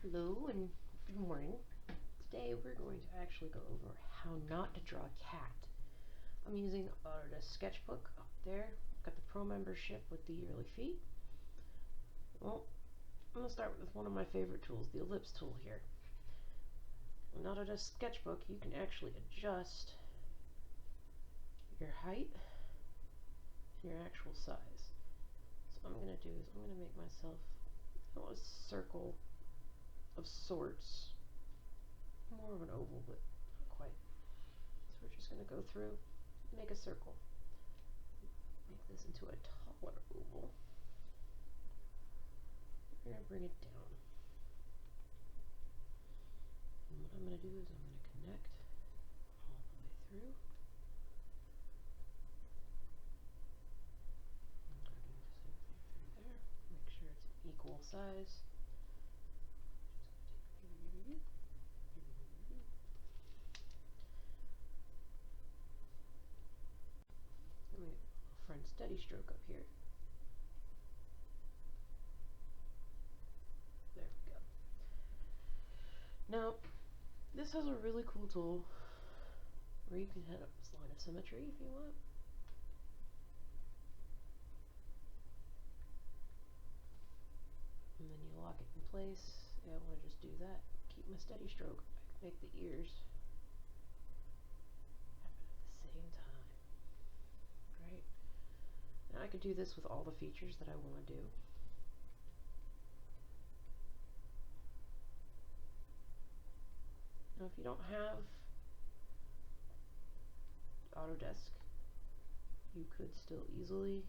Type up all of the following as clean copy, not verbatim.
Hello and good morning. Today we're going to actually go over how not to draw a cat. I'm using Autodesk Sketchbook up there. Got the pro membership with the yearly fee. Well, I'm going to start with one of my favorite tools, the ellipse tool here. In Autodesk Sketchbook you can actually adjust your height and your actual size. So what I'm going to do is I'm going to make myself a circle of sorts. More of an oval, but not quite. So we're just going to go through, make a circle. Make this into a taller oval. We're going to bring it down. And what I'm going to do is I'm going to connect all the way through. I'm going to do the same thing through there. Make sure it's an equal size. And we have a front steady stroke up here. There we go. Now, this has a really cool tool where you can head up this line of symmetry if you want. And then you lock it in place. Yeah, I want to just do that. Keep my steady stroke. I can make the ears happen at the same time. Right? And I could do this with all the features that I want to do. Now, if you don't have Autodesk, you could still easily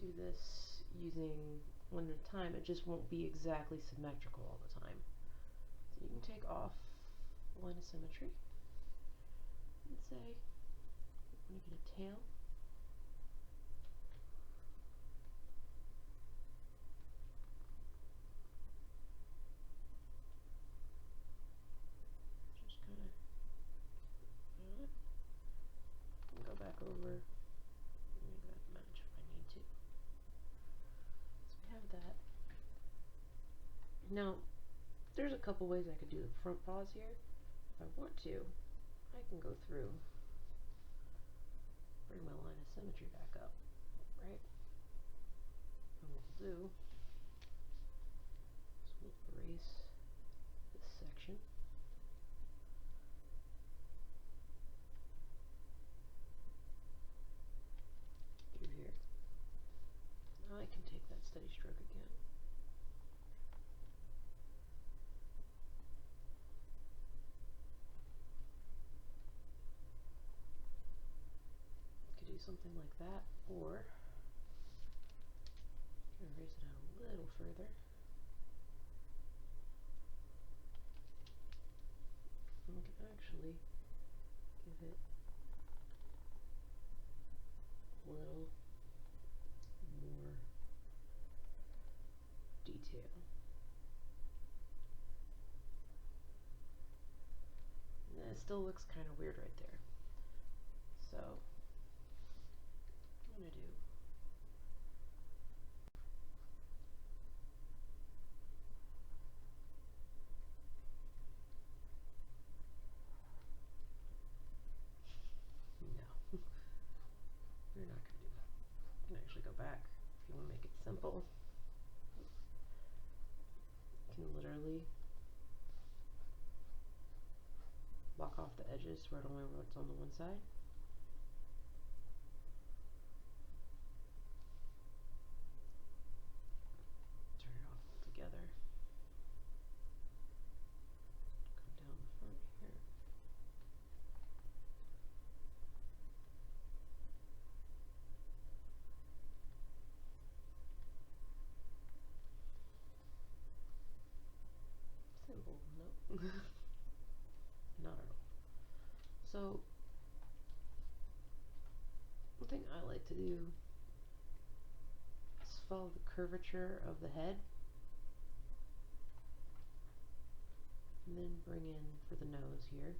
do this using one at a time. It just won't be exactly symmetrical all the time. So you can take off line of symmetry and say, I want to get a tail. Just kind of and go back over and make that match if I need to. So we have that. Now, there's a couple ways I could do the front paws here. If I want to, I can go through, bring my line of symmetry back up, right? And what we'll do is we'll erase this section. Through here. Now I can take that steady stroke again. Could do something like that, or erase it out a little further. And we can actually give it a little more detail. And it still looks kind of weird right there. So I'm going to do no. We're not going to do that. You can actually go back if you want to make it simple. You can literally block off the edges where it only works on the one side. Turn it off altogether. Come down the front here. Simple, no. Not at all. So, one thing I like to do is follow the curvature of the head and then bring in for the nose here.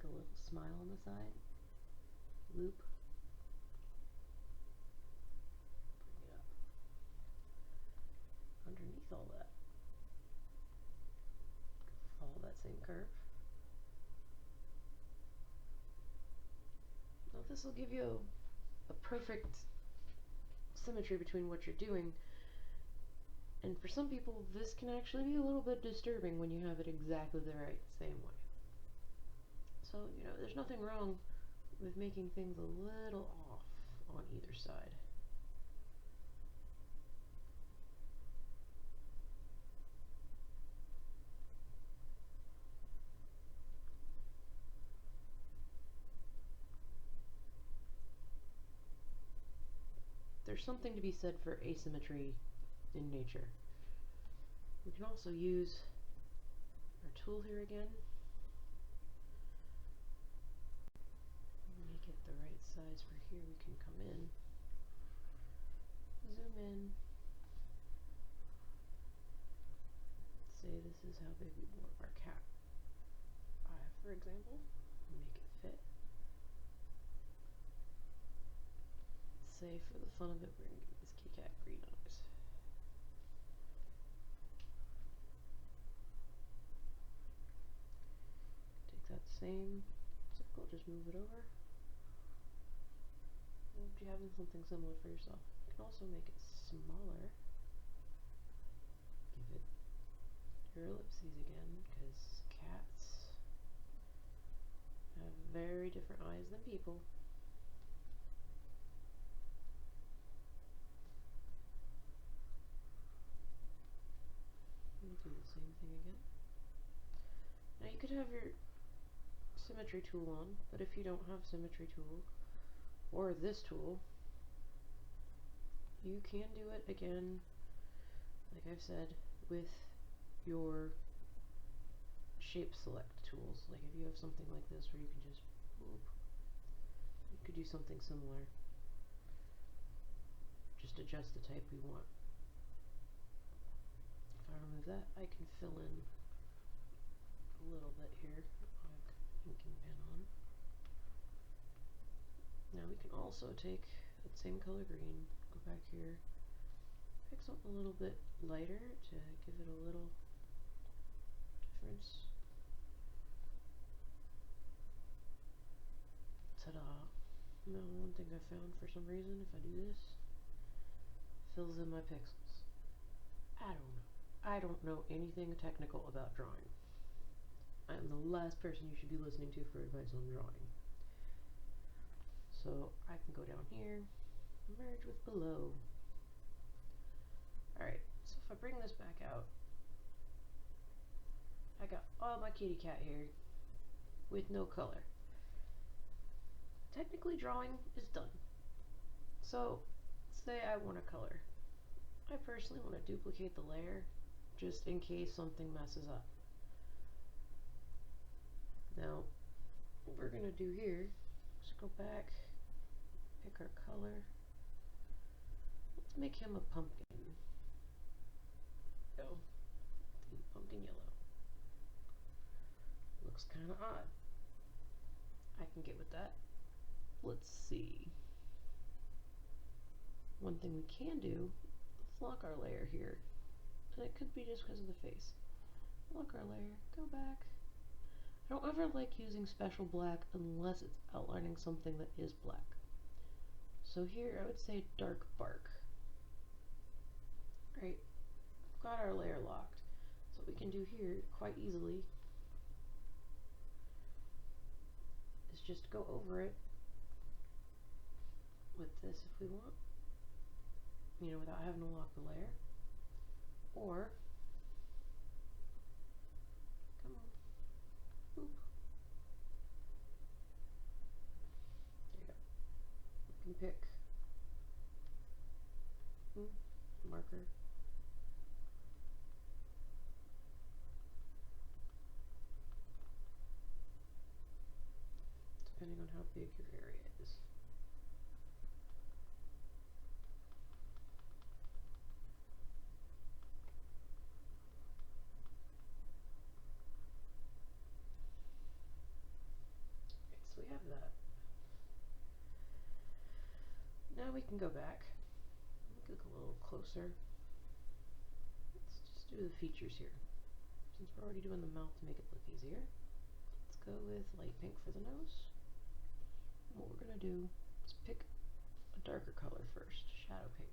like a little smile on the side. Loop. Bring it up. Underneath all that. Follow that same curve. Now this will give you a perfect symmetry between what you're doing. And for some people, this can actually be a little bit disturbing when you have it exactly the right same way. So, you know, there's nothing wrong with making things a little off on either side. There's something to be said for asymmetry in nature. We can also use our tool here again. Make it the right size for here. We can come in, zoom in, say this is how big we want our cat eye, for example. Make it fit. Say for the fun of it, we're going to give this kitty cat green eyes. Take that same circle, just move it over. And you having something similar for yourself. You can also make it smaller. Give it your ellipses again, because cats have very different eyes than people. Do the same thing again. Now you could have your symmetry tool on, but if you don't have symmetry tool or this tool, you can do it again, like I've said, with your shape select tools. Like if you have something like this where you can just whoop, you could do something similar. Just adjust the type we want. If I remove that, I can fill in a little bit here. Inking pen on. Now we can also take that same color green, go back here, pick something a little bit lighter to give it a little difference. Ta-da! Now one thing I found for some reason, if I do this, fills in my pixels. I don't know. I don't know anything technical about drawing. I'm the last person you should be listening to for advice on drawing. So I can go down here, merge with below. Alright, so if I bring this back out, I got all my kitty cat here with no color. Technically drawing is done. So say I want a color. I personally want to duplicate the layer just in case something messes up. Now, what we're going to do here is go back, pick our color. Let's make him a pumpkin. Go. Pumpkin yellow. Looks kind of odd. I can get with that. Let's see. One thing we can do, let's lock our layer here. And it could be just because of the face. Lock our layer, go back. I don't ever like using special black unless it's outlining something that is black. So here I would say dark bark. Right, got our layer locked. So what we can do here quite easily is just go over it with this if we want, you know, without having to lock the layer. Or, come on, boop. There you go. You can pick marker. Depending on how big your area is. now we can go back. Look a little closer. Let's just do the features here. Since we're already doing the mouth to make it look easier, let's go with light pink for the nose. And what we're going to do is pick a darker color first, shadow pink.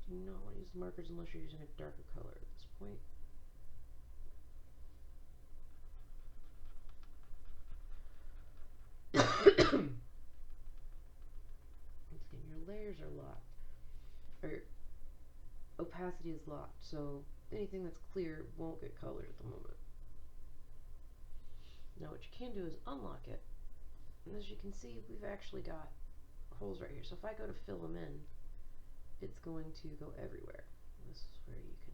Do not want to use the markers unless you're using a darker color at this point. Once again, your layers are locked, or opacity is locked, so anything that's clear won't get colored at the moment. Now what you can do is unlock it, and as you can see, we've actually got holes right here. So if I go to fill them in, it's going to go everywhere. This is where you can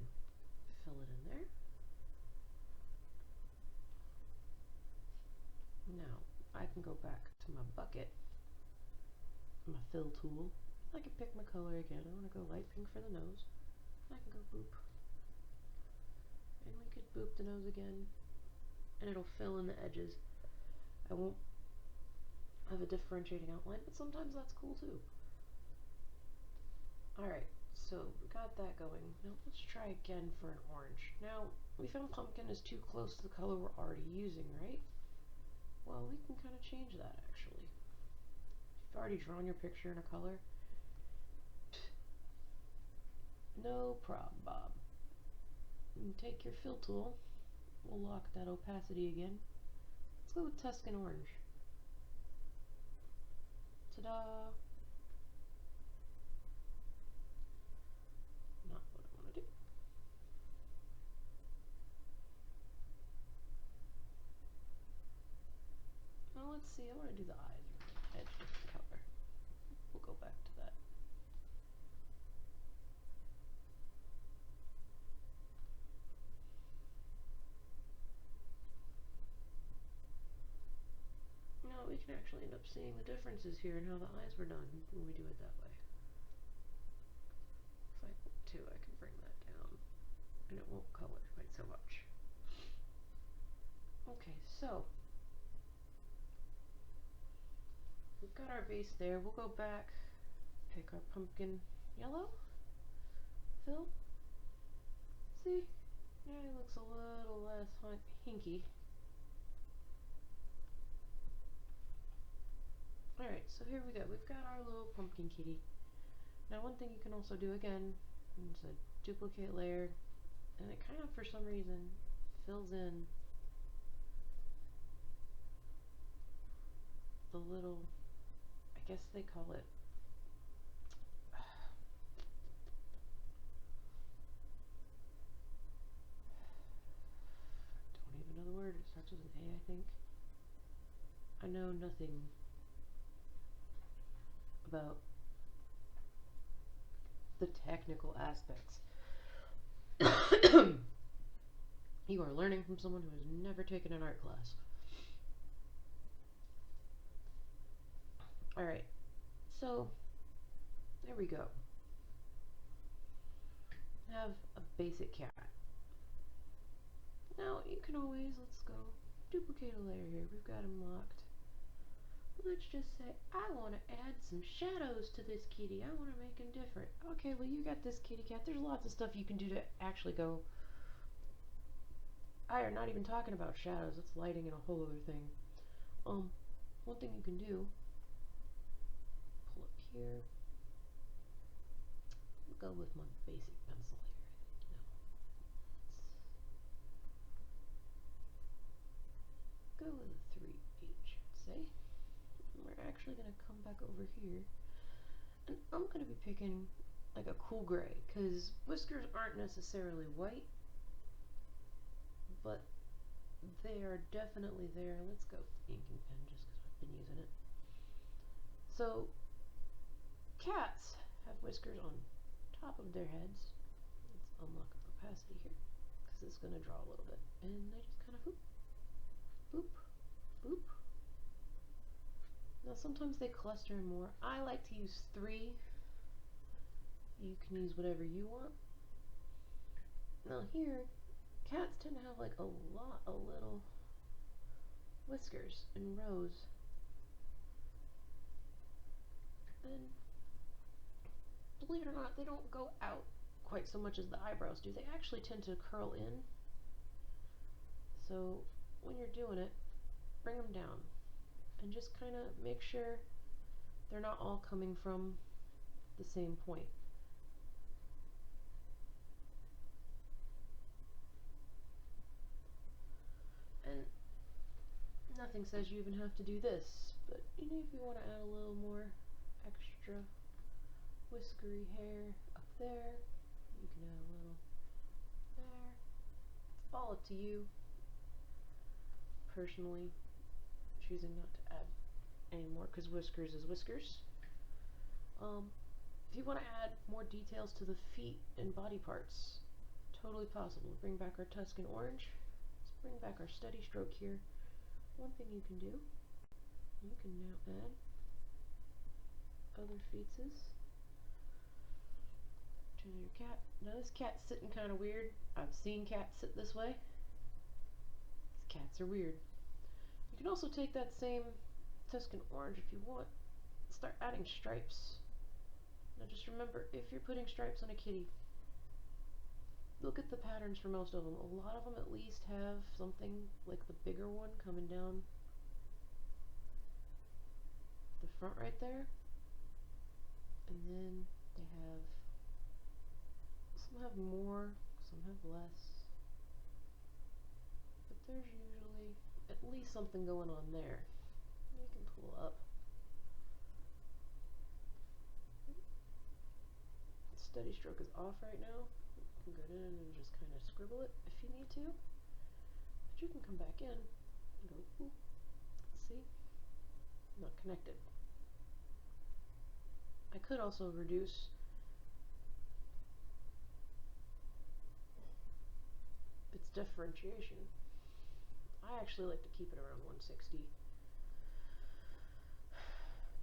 fill it in there. Now I can go back to my bucket, my fill tool. I can pick my color again. I want to go light pink for the nose. I can go boop. And we could boop the nose again, and it'll fill in the edges. I won't have a differentiating outline, but sometimes that's cool too. Alright, so we got that going. Now let's try again for an orange. Now, we found pumpkin is too close to the color we're already using, right? Well, we can kind of change that actually. If you've already drawn your picture in a color, no problem, Bob. You take your fill tool, we'll lock that opacity again. Let's go with Tuscan orange. Ta-da! Not what I want to do. Well, let's see, I want to do the eyes or edge different color. We'll go back to that. Now we can actually end up seeing the differences here and how the eyes were done when we do it that way. If I want to, I can bring that down and it won't color quite so much. Okay, so we've got our base there. We'll go back, pick our pumpkin yellow, fill. See? Yeah, it looks a little less hinky. Alright, so here we go. We've got our little pumpkin kitty. Now one thing you can also do again is a duplicate layer, and it kind of, for some reason, fills in the little, I guess they call it, I don't even know the word, it starts with an A, I think. I know nothing about the technical aspects. You are learning from someone who has never taken an art class. Alright, so there we go. Have a basic cat. Now you can always, let's go duplicate a layer here. We've got him locked. Let's just say I want to add some shadows to this kitty. I want to make him different. Okay, well you got this kitty cat. There's lots of stuff you can do to actually go. I are not even talking about shadows. That's lighting and a whole other thing. One thing you can do, pull up here. I'll go with my basic pencil here. No. Go with a 3H, I'd say. We're actually going to come back over here, and I'm going to be picking like a cool gray, because whiskers aren't necessarily white, but they are definitely there. Let's go with the inking pen just because I've been using it. So cats have whiskers on top of their heads. Let's unlock opacity here, because it's going to draw a little bit, and they just kind of boop, boop, boop. Now sometimes they cluster in more. I like to use 3. You can use whatever you want. Now here, cats tend to have like a little whiskers in rows. And believe it or not, they don't go out quite so much as the eyebrows do. They actually tend to curl in. So when you're doing it, bring them down and just kind of make sure they're not all coming from the same point. And nothing says you even have to do this, but you know, if you want to add a little more extra whiskery hair up there, you can add a little there. It's all up to you. Personally, choosing not to add any more because whiskers is whiskers. If you want to add more details to the feet and body parts, totally possible. Bring back our Tuscan orange. Let's bring back our steady stroke here. One thing you can do, you can now add other features to your cat. Now this cat's sitting kind of weird. I've seen cats sit this way. These cats are weird. You can also take that same Tuscan orange if you want. Start adding stripes. Now just remember, if you're putting stripes on a kitty, look at the patterns for most of them. A lot of them at least have something like the bigger one coming down the front right there. And then they have, some have more, some have less. But there's usually at least something going on there. You can pull up. Steady stroke is off right now. You can go in and just kind of scribble it if you need to. But you can come back in and go, ooh, see? Not connected. I could also reduce its differentiation. I actually like to keep it around 160.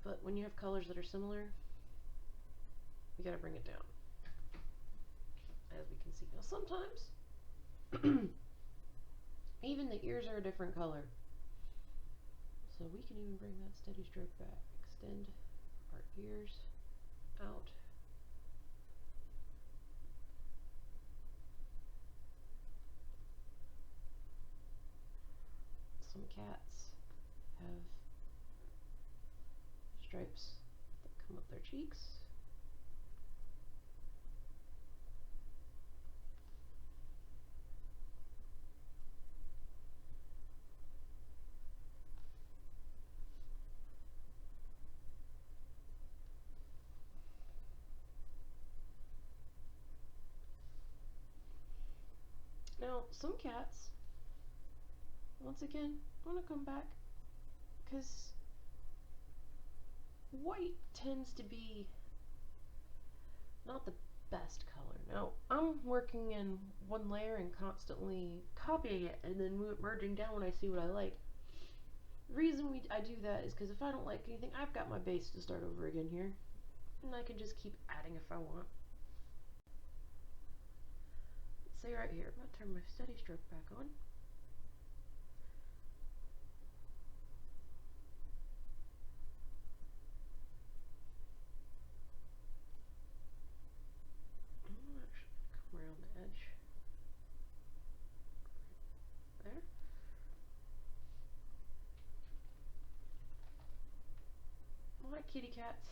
But when you have colors that are similar, you gotta bring it down. As we can see. Now sometimes even the ears are a different color. So we can even bring that steady stroke back. Extend our ears out. Some cats have stripes that come up their cheeks. Now, some cats, once again, want to come back because white tends to be not the best color. Now, I'm working in one layer and constantly copying it and then merging down when I see what I like. The reason I do that is because if I don't like anything, I've got my base to start over again here. And I can just keep adding if I want. Say right here, I'm going to turn my steady stroke back on. I'm going to actually come around the edge. Right there. A lot of kitty cats,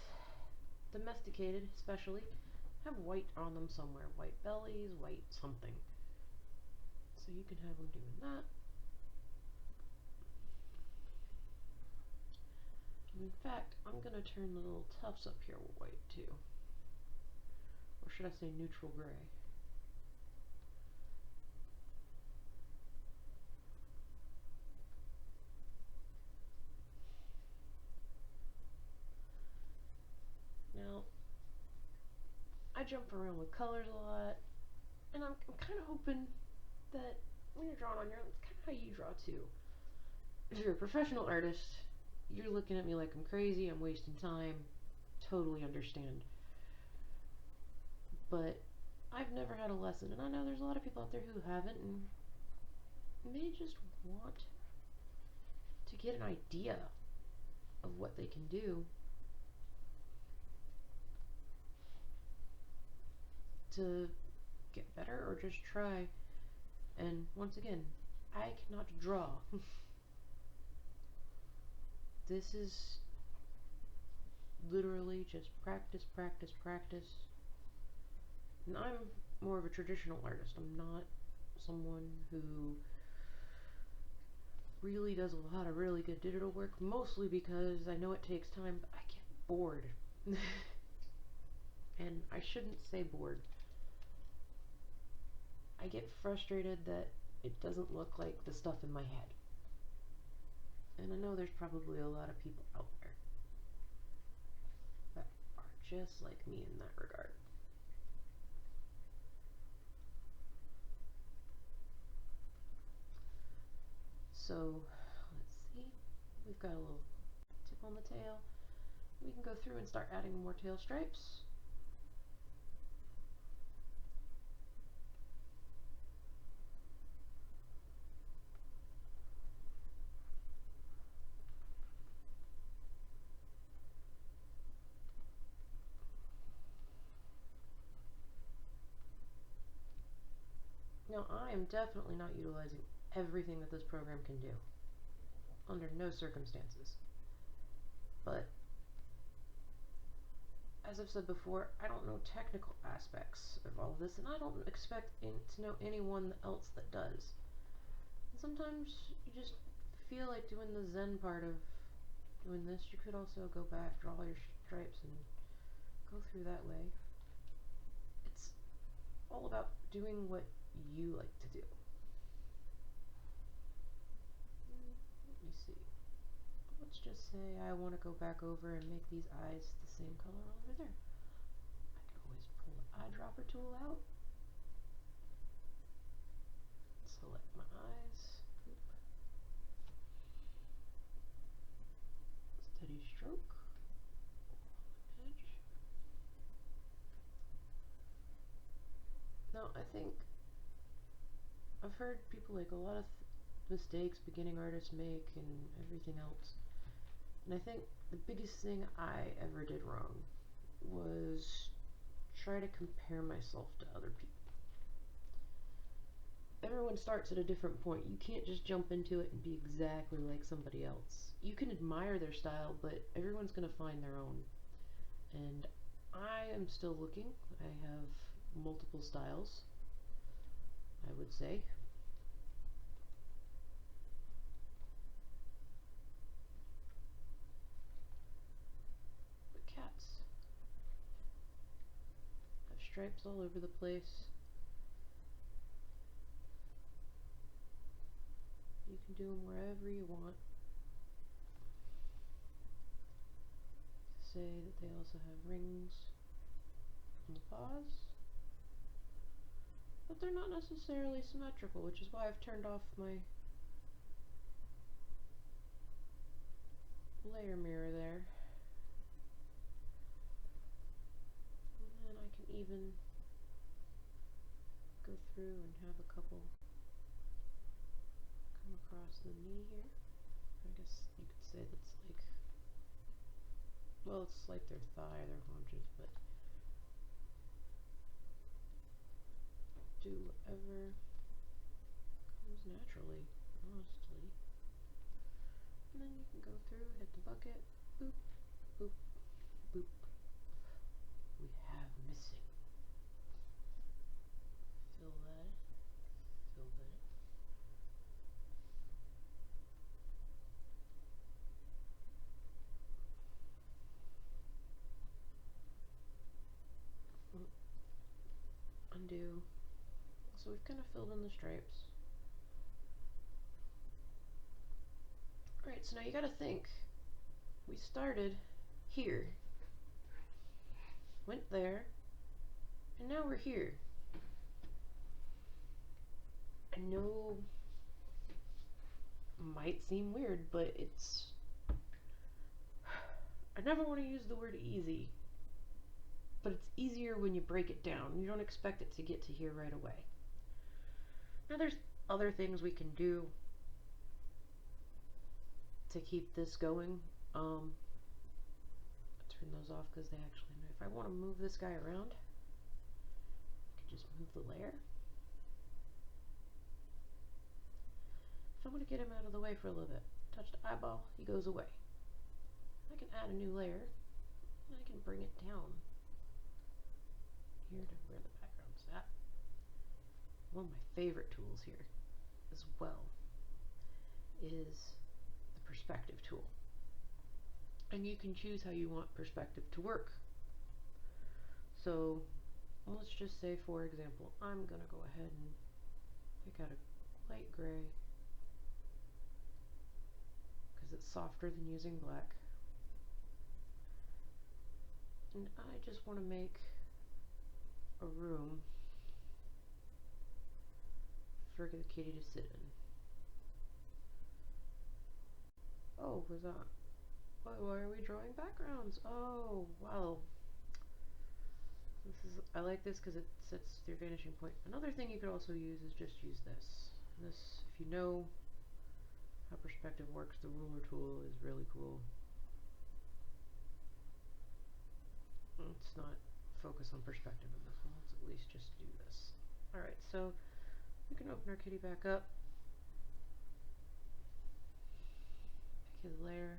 domesticated especially, have white on them somewhere. White bellies, white something. So you can have them doing that. In fact, I'm going to turn the little tufts up here white too. Or should I say neutral gray? Now, I jump around with colors a lot, and I'm kind of hoping that when you're drawing on your own, it's kind of how you draw too. If you're a professional artist, you're looking at me like I'm crazy, I'm wasting time, totally understand. But I've never had a lesson, and I know there's a lot of people out there who haven't, and may just want to to get an idea of what they can do to get better or just try. And once again, I cannot draw. This is literally just practice, practice, practice. And I'm more of a traditional artist. I'm not someone who really does a lot of really good digital work, mostly because I know it takes time, but I get bored. And I shouldn't say bored. I get frustrated that it doesn't look like the stuff in my head. And I know there's probably a lot of people out there that are just like me in that regard. So, let's see. We've got a little tip on the tail. We can go through and start adding more tail stripes. Now, I am definitely not utilizing everything that this program can do, under no circumstances. But, as I've said before, I don't know technical aspects of all of this, and I don't expect to know anyone else that does. And sometimes you just feel like doing the zen part of doing this. You could also go back, draw your stripes, and go through that way. It's all about doing what you like to do. Let me see. Let's just say I want to go back over and make these eyes the same color over there. I can always pull the eyedropper tool out. Select my eyes. Oop. Steady stroke. Edge. Now I think I've heard people like a lot of mistakes beginning artists make and everything else. And I think the biggest thing I ever did wrong was try to compare myself to other people. Everyone starts at a different point. You can't just jump into it and be exactly like somebody else. You can admire their style, but everyone's going to find their own. And I am still looking. I have multiple styles, I would say. But cats have stripes all over the place. You can do them wherever you want. Say that they also have rings on the paws, but they're not necessarily symmetrical, which is why I've turned off my layer mirror there. And then I can even go through and have a couple come across the knee here. I guess you could say that's like, well, it's like their thigh, their haunches, but do whatever comes naturally, honestly. And then you can go through, hit the bucket, boop, boop, boop. We have missing. Fill that, fill that. Undo. So we've kind of filled in the stripes. Alright, so now you gotta think. We started here, went there, and now we're here. I know it might seem weird, but it's... I never want to use the word easy, but it's easier when you break it down. You don't expect it to get to here right away. Now there's other things we can do to keep this going. Turn those off because they actually, if I want to move this guy around, I can just move the layer. If I want to get him out of the way for a little bit, touch the eyeball, he goes away. I can add a new layer, and I can bring it down here to where the background's at. One of my favorite tools here as well is the perspective tool. And you can choose how you want perspective to work. So let's just say, for example, I'm going to go ahead and pick out a light gray because it's softer than using black. And I just want to make a room for the kitty to sit in. Oh, was that? Why are we drawing backgrounds? Oh, wow. I like this because it sets your vanishing point. Another thing you could also use is just use this. If you know how perspective works, the ruler tool is really cool. Let's not focus on perspective in this one. Let's at least just do this. Alright, so we can open our kitty back up. Pick his layer.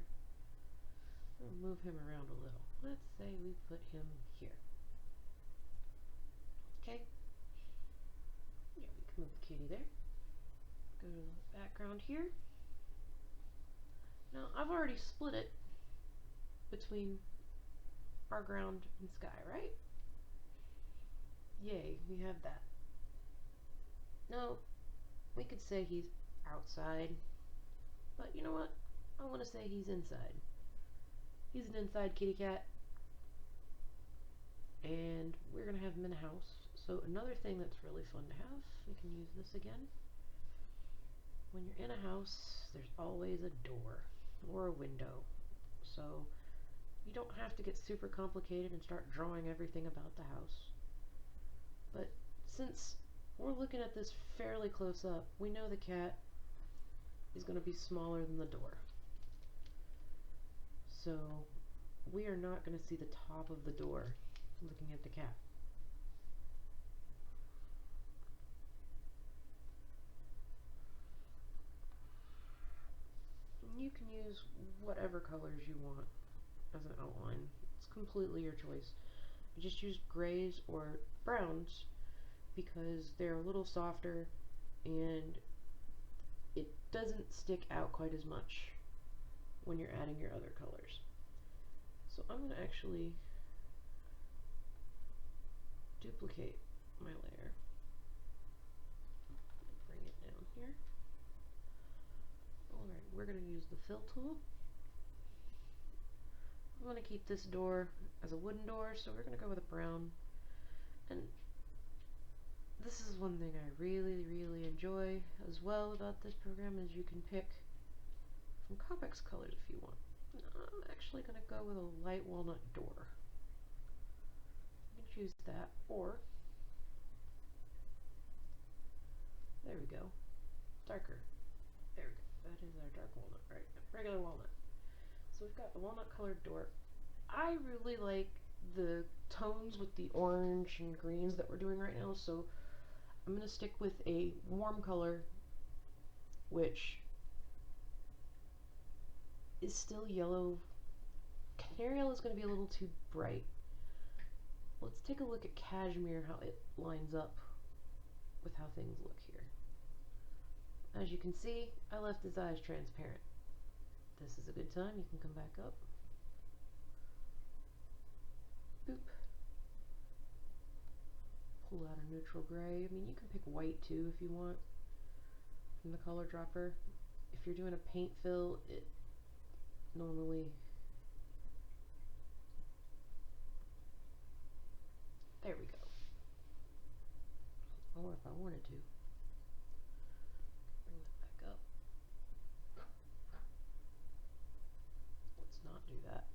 We'll move him around a little. Let's say we put him here. Okay. Yeah, we can move the kitty there. Go to the background here. Now, I've already split it between our ground and sky, right? Yay, we have that. Now, we could say he's outside, but you know what? I want to say he's inside. He's an inside kitty cat, and we're going to have him in a house. So another thing that's really fun to have, we can use this again. When you're in a house, there's always a door or a window. So you don't have to get super complicated and start drawing everything about the house. But since we're looking at this fairly close up, we know the cat is going to be smaller than the door. So we are not going to see the top of the door looking at the cat. You can use whatever colors you want as an outline. It's completely your choice. You just use grays or browns because they're a little softer and it doesn't stick out quite as much when you're adding your other colors. So I'm going to actually duplicate my layer. Bring it down here. Alright, we're going to use the fill tool. I'm going to keep this door as a wooden door, so we're going to go with a brown. And this is one thing I really enjoy as well about this program is you can pick from Copics colors if you want. I'm actually going to go with a light walnut door. You can choose that, or there we go, darker. There we go. That is our dark walnut, right? Regular walnut. So we've got a walnut colored door. I really like the tones with the orange and greens that we're doing right now, so I'm going to stick with a warm color, which is still yellow. Canary yellow is going to be a little too bright. Let's take a look at cashmere, how it lines up with how things look here. As you can see, I left his eyes transparent. This is a good time. You can come back up. Boop. Pull out a neutral gray. I mean, you can pick white too if you want from the color dropper. If you're doing a paint fill, it normally, there we go. Or if I wanted to, bring that back up. Let's not do that.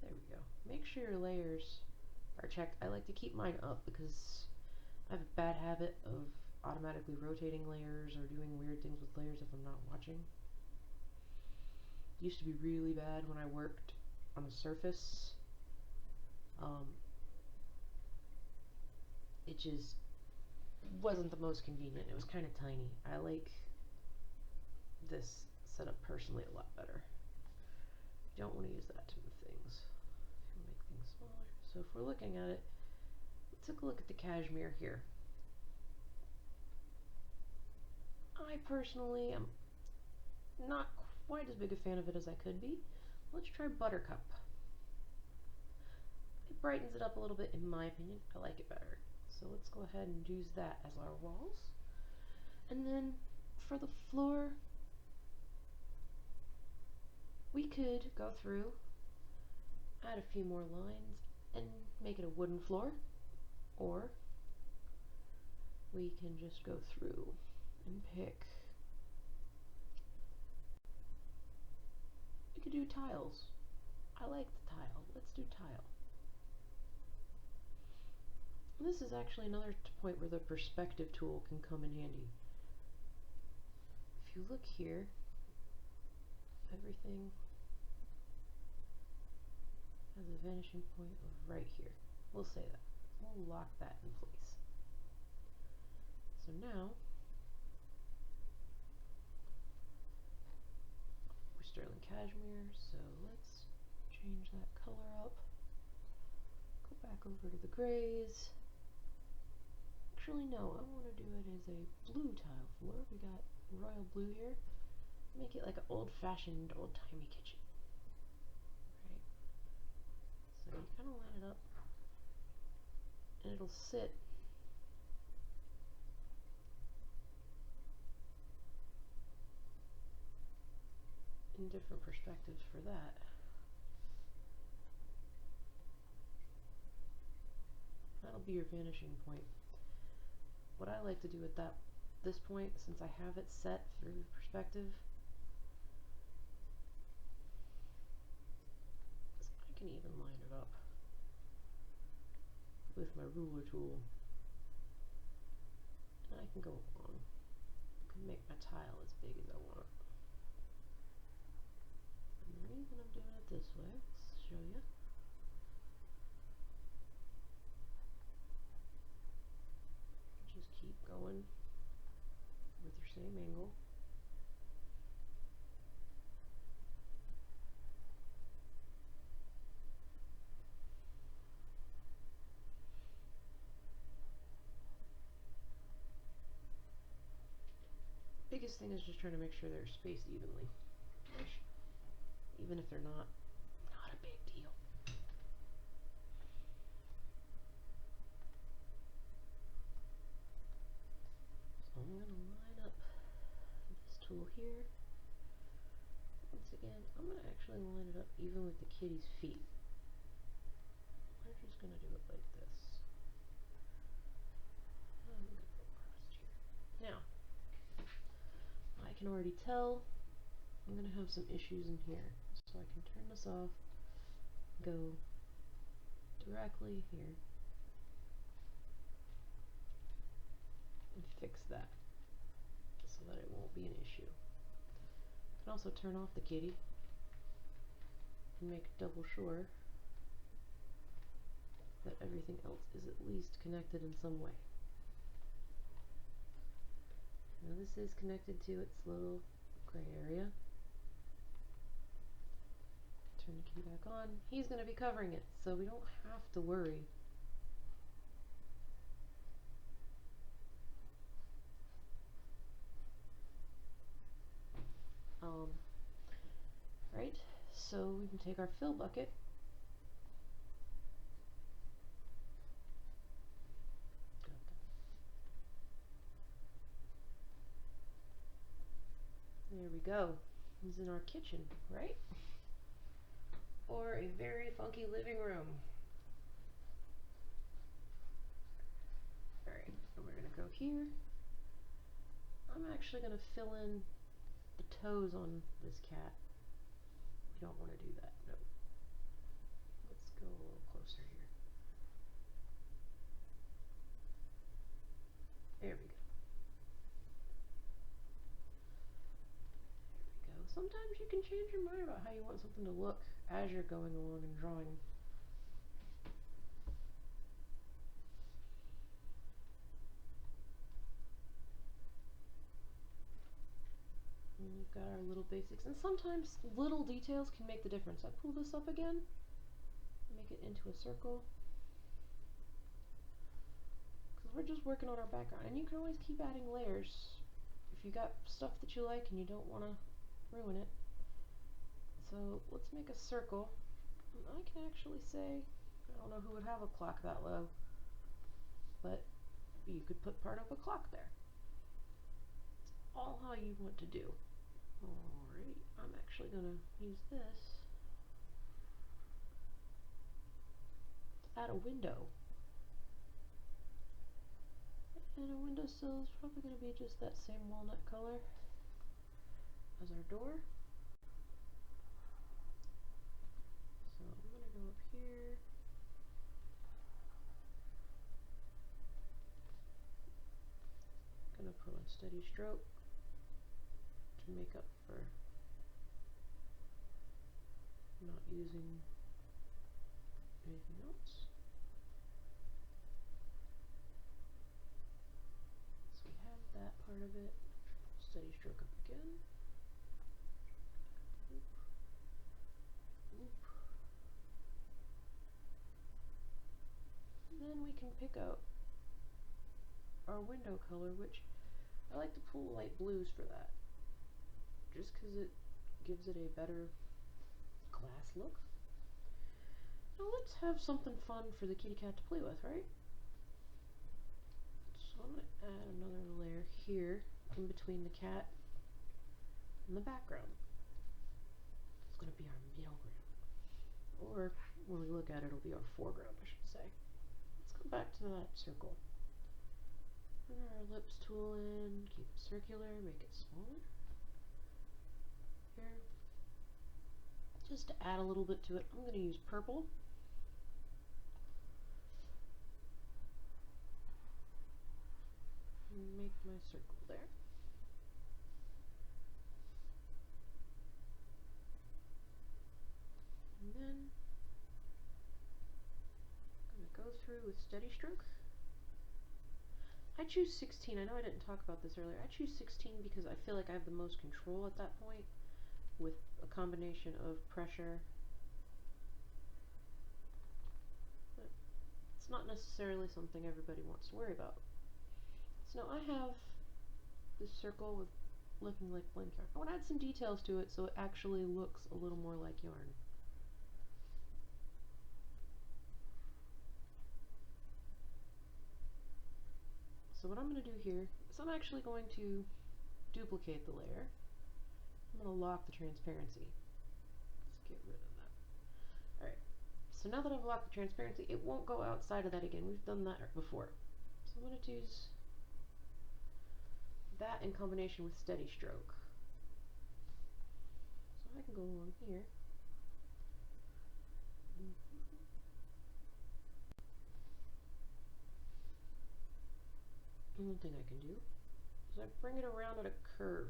There we go. Make sure your layers are checked. I like to keep mine up because I have a bad habit of automatically rotating layers or doing weird things with layers if I'm not watching. It used to be really bad when I worked on a surface. It just wasn't the most convenient. It was kind of tiny. I like this setup personally a lot better. You don't want to use that to move things. You make things smaller. So if we're looking at it, let's take a look at the cashmere here. I personally am not quite as big a fan of it as I could be. Let's try Buttercup. It brightens it up a little bit in my opinion. I like it better. So let's go ahead and use that as our walls. And then for the floor, we could go through, add a few more lines, and make it a wooden floor. Or we can just go through and pick. We could do tiles. I like the tile. Let's do tile. This is actually another point where the perspective tool can come in handy. If you look here, everything has a vanishing point of right here. We'll say that. We'll lock that in place. So now, we're sterling cashmere, so let's change that color up. Go back over to the grays. Actually, no, I want to do it as a blue tile floor. We got royal blue here. Make it like an old-fashioned, old-timey kitchen. Right? So you kind of line it up, and it'll sit in different perspectives for that. That'll be your vanishing point. What I like to do at this point, since I have it set through perspective, is I can even line it up with my ruler tool, and I can go along. I can make my tile as big as I want. And the reason I'm doing it this way, let's show you. Just keep going with your same angle. Biggest thing is just trying to make sure they're spaced evenly, even if they're not a big deal. So I'm going to line up this tool here. Once again, I'm going to actually line it up even with the kitty's feet. We're just going to do it like this. I'm going to go across here. Now, I can already tell I'm going to have some issues in here. So I can turn this off, go directly here, and fix that so that it won't be an issue. I can also turn off the kitty and make double sure that everything else is at least connected in some way. Now this is connected to its little gray area. Turn the kitty back on. He's going to be covering it, so we don't have to worry. Right, so we can take our fill bucket there we go. He's in our kitchen, right? Or a very funky living room. Alright, and we're going to go here. I'm actually going to fill in the toes on this cat. We don't want to do that, no. Let's go a little closer here. There we go. sometimes you can change your mind about how you want something to look as you're going along and drawing. And we've got our little basics, and sometimes little details can make the difference. I pull this up again, make it into a circle, because we're just working on our background, and you can always keep adding layers if you got stuff that you like and you don't want to ruin it. So let's make a circle. And I can actually say, I don't know who would have a clock that low, but you could put part of a clock there. It's all how you want to do. Alright, I'm actually going to use this to add a window. And a windowsill is probably going to be just that same walnut color as our door. So I'm going to go up here. I'm going to put a steady stroke to make up for not using anything else. So we have that part of it. Steady stroke up again. Loop. Loop. And then we can pick out our window color, which I like to pull light blues for that, just because it gives it a better glass look. Now let's have something fun for the kitty cat to play with, right? So I'm going to add another layer here in between the cat and the background. It's going to be our middle ground, or when we look at it, it'll be our foreground, I should say. Let's go back to that circle. Bring our ellipse tool in, keep it circular, make it smaller. Here. Just to add a little bit to it, I'm going to use purple. And make my circle there. And then I'm going to go through with steady stroke. I choose 16. I know I didn't talk about this earlier. I choose 16 because I feel like I have the most control at that point with a combination of pressure. But it's not necessarily something everybody wants to worry about. So now I have this circle with looking like blank yarn. I want to add some details to it so it actually looks a little more like yarn. So what I'm going to do here is I'm actually going to duplicate the layer. I'm going to lock the transparency. Let's get rid of that. Alright, so now that I've locked the transparency, it won't go outside of that again. We've done that before. So I'm going to use that in combination with steady stroke. So I can go along here. One thing I can do is I bring it around at a curve.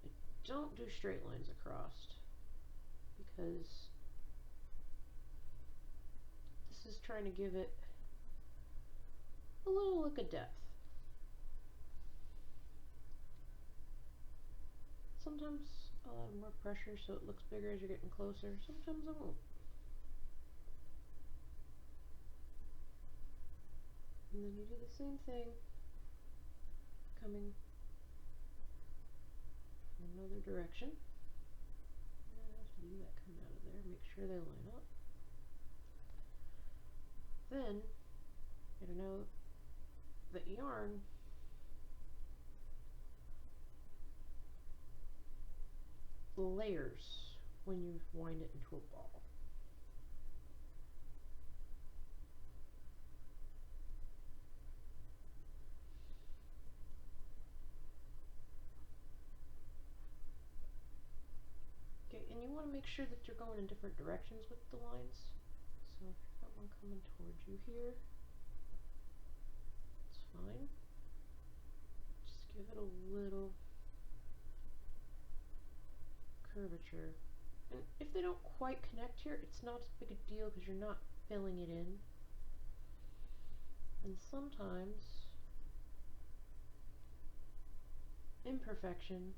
I don't do straight lines across because this is trying to give it a little look of depth. Sometimes I'll add more pressure so it looks bigger as you're getting closer. Sometimes I won't. And then you do the same thing coming from another direction. I have to do that coming out of there, make sure they line up. Then you're going to know that yarn layers when you wind it into a ball. And you want to make sure that you're going in different directions with the lines. So if you've got one coming towards you here, it's fine. Just give it a little curvature. And if they don't quite connect here, it's not as big a deal because you're not filling it in. And sometimes imperfection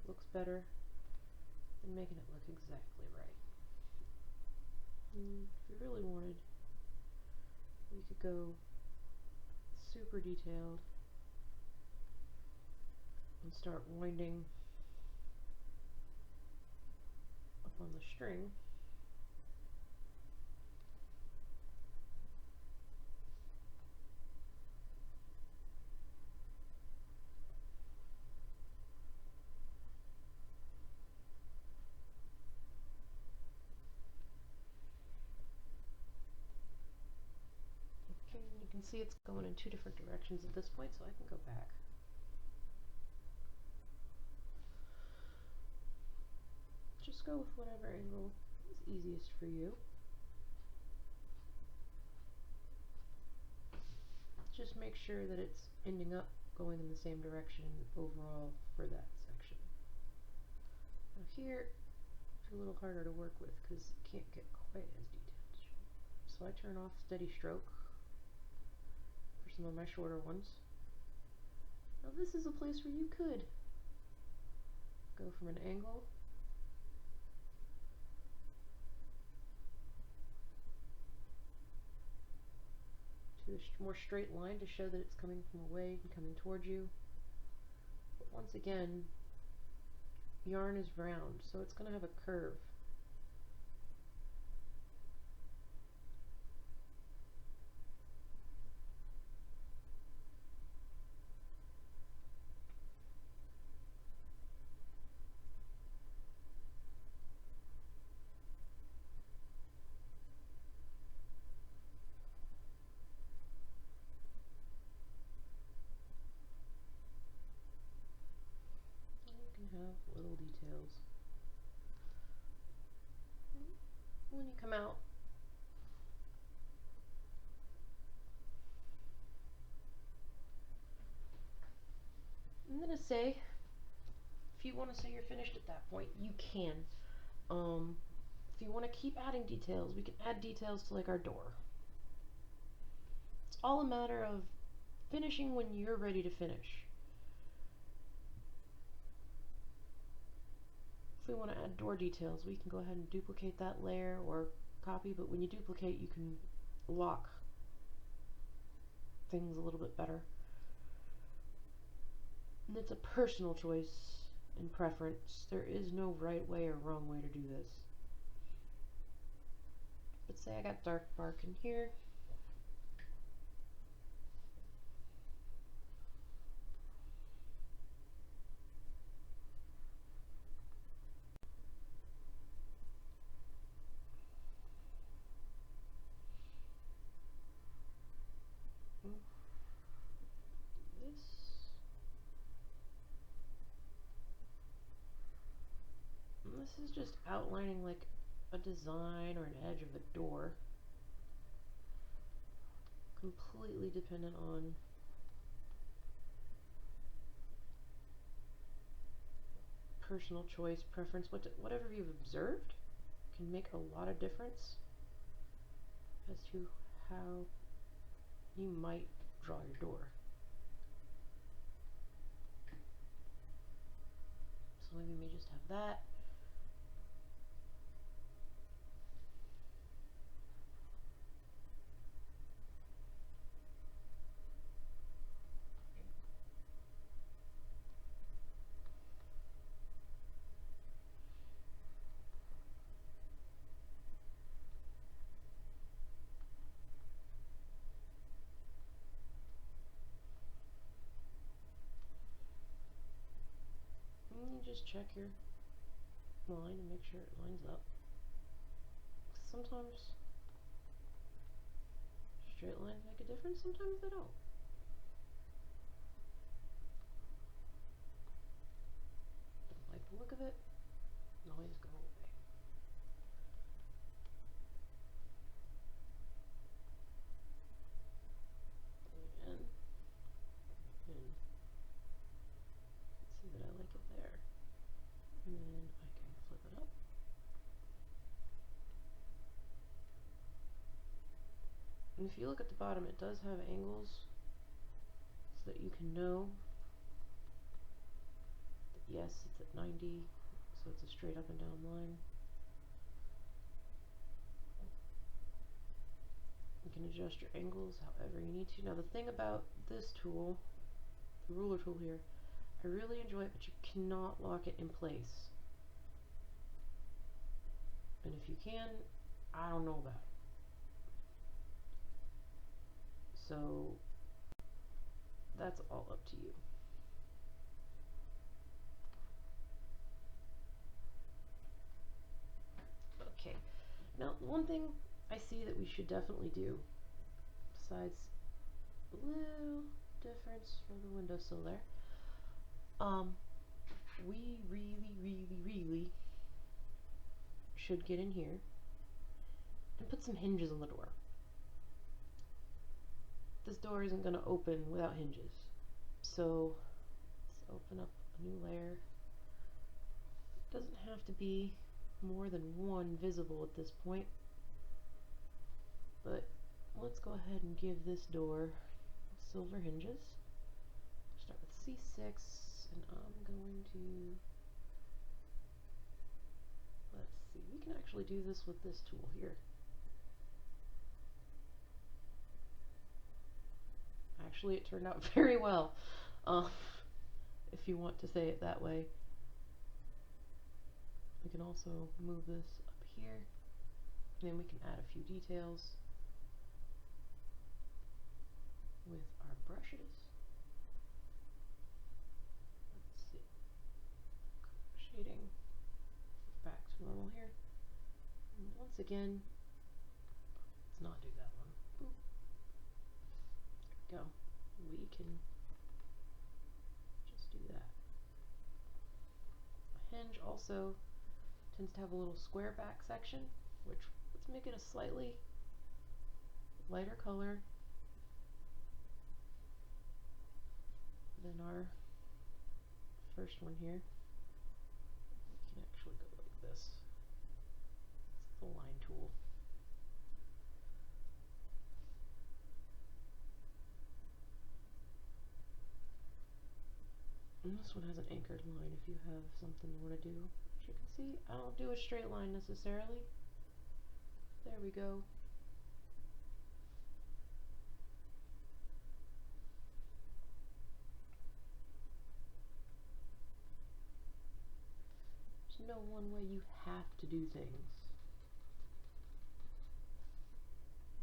looks better than making it look exactly right. And if we really wanted, we could go super detailed and start winding up on the string. Okay, you can see it's going in two different directions at this point, so I can go back. Just go with whatever angle is easiest for you. Just make sure that it's ending up going in the same direction overall for that section. Now here, it's a little harder to work with because it can't get quite as detailed. So I turn off steady stroke for some of my shorter ones. Now this is a place where you could go from an angle to a more straight line to show that it's coming from away and coming towards you. But once again, yarn is round, so it's going to have a curve. Have little details. When you come out, I'm gonna say, if you want to say you're finished at that point, you can. If you want to keep adding details, we can add details to like our door. It's all a matter of finishing when you're ready to finish. If we want to add door details, we can go ahead and duplicate that layer or copy, but when you duplicate, you can lock things a little bit better. And it's a personal choice and preference. There is no right way or wrong way to do this. But say I got dark bark in here. This is just outlining like a design or an edge of a door. Completely dependent on personal choice, preference, whatever you've observed can make a lot of difference as to how you might draw your door. So maybe we may just have that. Just check your line and make sure it lines up. Sometimes straight lines make a difference, sometimes they don't. Don't like the look of it, noise go away. And see that I like it there. And then I can And if you look at the bottom, it does have angles so that you can know that yes, it's at 90, so it's a straight up and down line. You can adjust your angles however you need to. Now the thing about this tool, the ruler tool here, I really enjoy it, but you cannot lock it in place. And if you can, I don't know about it. So that's all up to you. Okay, now one thing I see that we should definitely do, besides a little difference for the windowsill there, we really should get in here and put some hinges on the door. This door isn't going to open without hinges. So let's open up a new layer. It doesn't have to be more than one visible at this point, but let's go ahead and give this door silver hinges. Start with C6, and I'm going to, let's see, we can actually do this with this tool here. Actually, it turned out very well, if you want to say it that way. We can also move this up here, and then we can add a few details with our brushes. Let's see, shading back to normal here. And once again, let's not do that one. Boop. There we go. We can just do that. A hinge also tends to have a little square back section, which, let's make it a slightly lighter color than our first one here. We can actually go like this. It's the line tool. And this one has an anchored line if you have something you want to do. As you can see, I don't do a straight line necessarily. There we go. There's no one way you have to do things.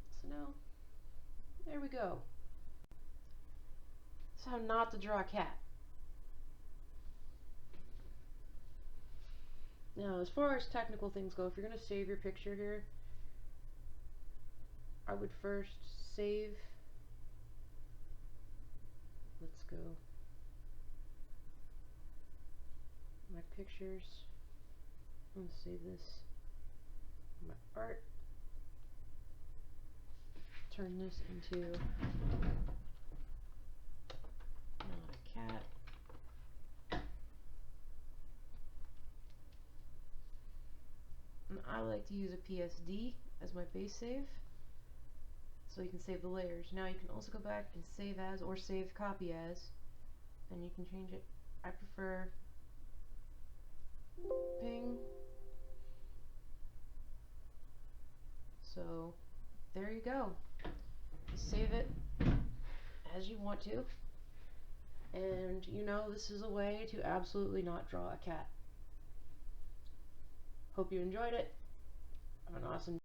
So now, there we go. That's how not to draw a cat. Now, as far as technical things go, if you're going to save your picture here, I would first save. Let's go. My pictures. I'm going to save this. My art. Turn this into not a cat. And I like to use a PSD as my base save, so you can save the layers. Now you can also go back and save as or save copy as, and you can change it. I prefer ping. So there you go. Save it as you want to, and you know this is a way to absolutely not draw a cat. Hope you enjoyed it. Have an awesome day.